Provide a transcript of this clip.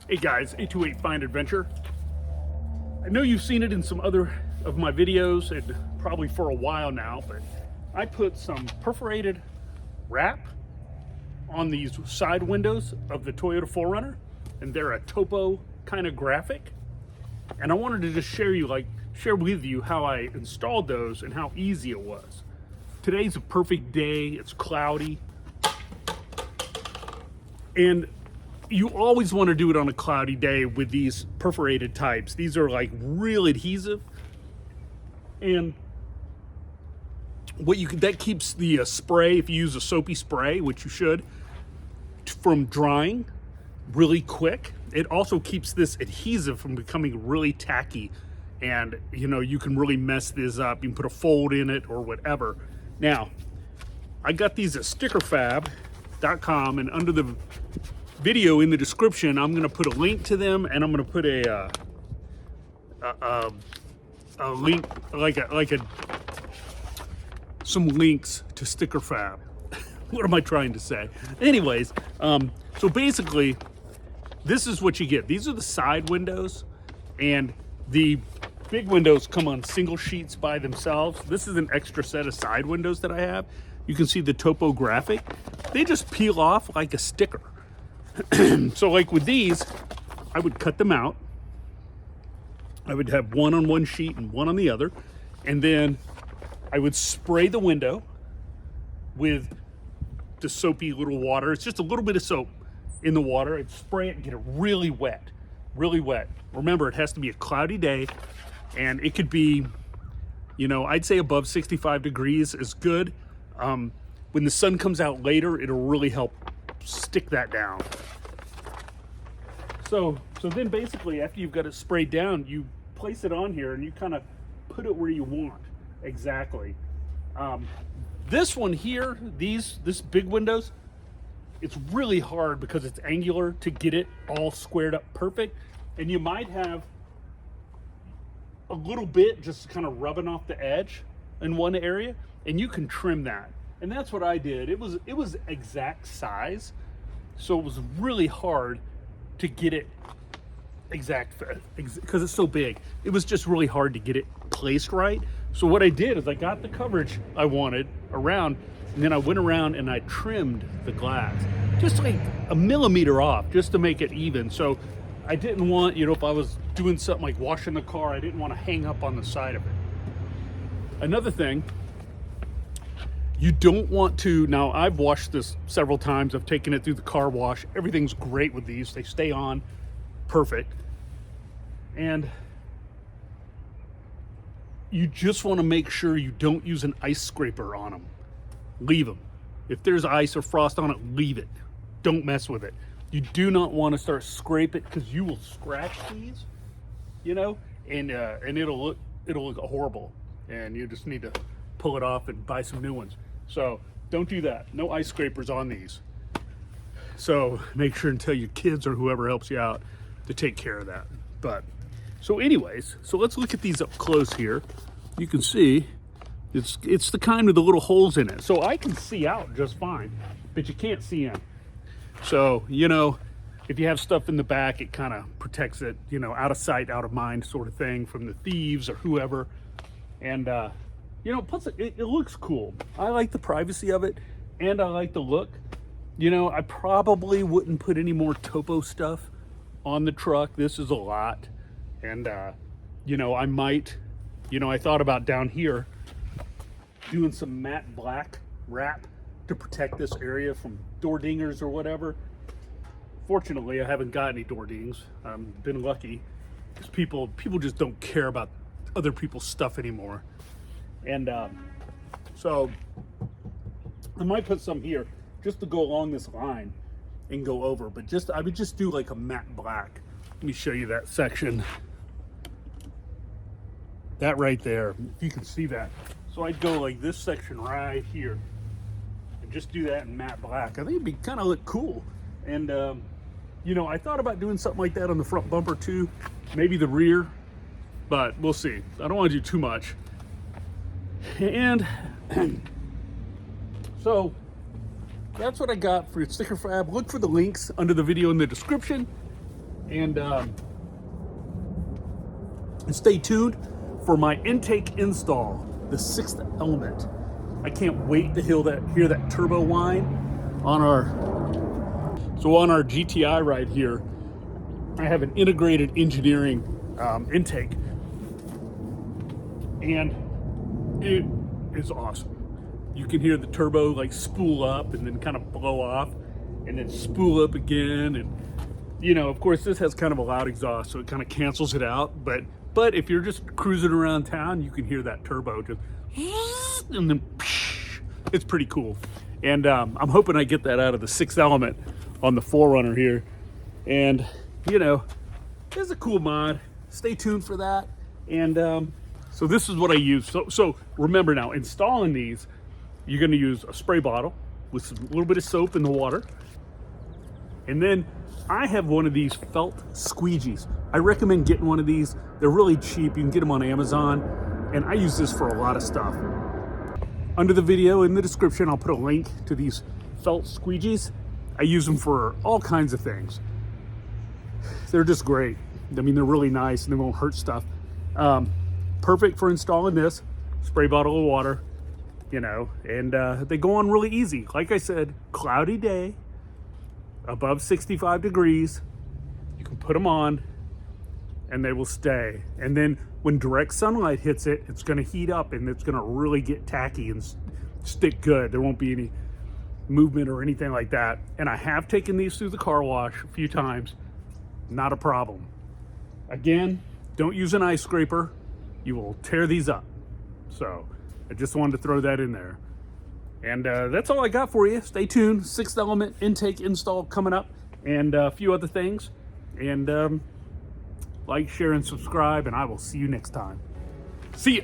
Hey guys, 828 Find Adventure. I know you've seen it in some other of my videos and probably for a while now, but I put some perforated wrap on these side windows of the Toyota 4Runner, and they're a Topo kind of graphic. And I wanted to just share with you how I installed those and how easy it was. Today's a perfect day, it's cloudy. And you always want to do it on a cloudy day with these perforated types. These are like real adhesive, and that keeps the spray, if you use a soapy spray, which you should, from drying really quick. It also keeps this adhesive from becoming really tacky, and you can really mess this up. You can put a fold in it or whatever. Now, I got these at stickerfab.com, and under the video in the description, I'm going to put a link to them, and I'm going to put a link, some links to StickerFab. What am I trying to say? Anyways, so basically, this is what you get. These are the side windows, and the big windows come on single sheets by themselves. This is an extra set of side windows that I have. You can see the Topo graphic. They just peel off like a sticker. So like with these, I would cut them out. I would have one on one sheet and one on the other. And then I would spray the window with the soapy little water. It's just a little bit of soap in the water. I'd spray it and get it really wet, really wet. Remember, it has to be a cloudy day, and it could be, I'd say above 65 degrees is good. When the sun comes out later, it'll really help stick that down. So then basically, after you've got it sprayed down, you place it on here and you kind of put it where you want exactly. This one here, this big windows, it's really hard because it's angular to get it all squared up perfect, and you might have a little bit just kind of rubbing off the edge in one area, and you can trim that. And that's what I did. It was exact size, so it was really hard to get it exact because it's so big. It was just really hard to get it placed right. So what I did is I got the coverage I wanted around, and then I went around and I trimmed the glass just like a millimeter off, just to make it even. So I didn't want, if I was doing something like washing the car, I didn't want to hang up on the side of it. Another thing, you don't want to, now I've washed this several times, I've taken it through the car wash, everything's great with these, they stay on perfect. And you just want to make sure you don't use an ice scraper on them. Leave them. If there's ice or frost on it, leave it. Don't mess with it. You do not want to start scrape it, because you will scratch these, and it'll look horrible, and you just need to pull it off and buy some new ones. So don't do that. No ice scrapers on these. So make sure and tell your kids or whoever helps you out to take care of that. But so anyways, so let's look at these up close here. You can see it's the kind with the little holes in it. So I can see out just fine, but you can't see in. So, if you have stuff in the back, it kind of protects it, out of sight, out of mind sort of thing from the thieves or whoever. And, plus it looks cool. I like the privacy of it, and I like the look. I probably wouldn't put any more Topo stuff on the truck. This is a lot. And, I might, I thought about down here doing some matte black wrap to protect this area from door dingers or whatever. Fortunately, I haven't got any door dings. I've been lucky, because people just don't care about other people's stuff anymore. And so I might put some here just to go along this line and go over, but I would just do like a matte black. Let me show you that section. That right there, if you can see that. So I'd go like this section right here and just do that in matte black. I think it'd be kind of look cool. And I thought about doing something like that on the front bumper too, maybe the rear, but we'll see. I don't want to do too much. And so that's what I got for Sticker Fab. Look for the links under the video in the description. And stay tuned for my intake install, the 6th element. I can't wait to hear that turbo whine on our GTI right here. I have an integrated engineering intake, and it is awesome. You can hear the turbo like spool up and then kind of blow off and then spool up again. And you know, of course, this has kind of a loud exhaust, so it kind of cancels it out. But if you're just cruising around town, you can hear that turbo just, and then it's pretty cool. And I'm hoping I get that out of the 6th element on the 4Runner here. And you know, it's a cool mod. Stay tuned for that. And so this is what I use. So remember now, installing these, you're going to use a spray bottle with a little bit of soap in the water. And then I have one of these felt squeegees. I recommend getting one of these. They're really cheap. You can get them on Amazon. And I use this for a lot of stuff. Under the video in the description, I'll put a link to these felt squeegees. I use them for all kinds of things. They're just great. I mean, they're really nice and they won't hurt stuff. Perfect for installing this. Spray bottle of water, you know, and they go on really easy. Like I said, cloudy day, above 65 degrees, you can put them on and they will stay. And then when direct sunlight hits it, it's going to heat up and it's going to really get tacky and stick good. There won't be any movement or anything like that. And I have taken these through the car wash a few times. Not a problem. Again, don't use an ice scraper. You will tear these up. So I just wanted to throw that in there. And that's all I got for you. Stay tuned. 6th element intake install coming up, and a few other things. And like, share, and subscribe, and I will see you next time. See ya.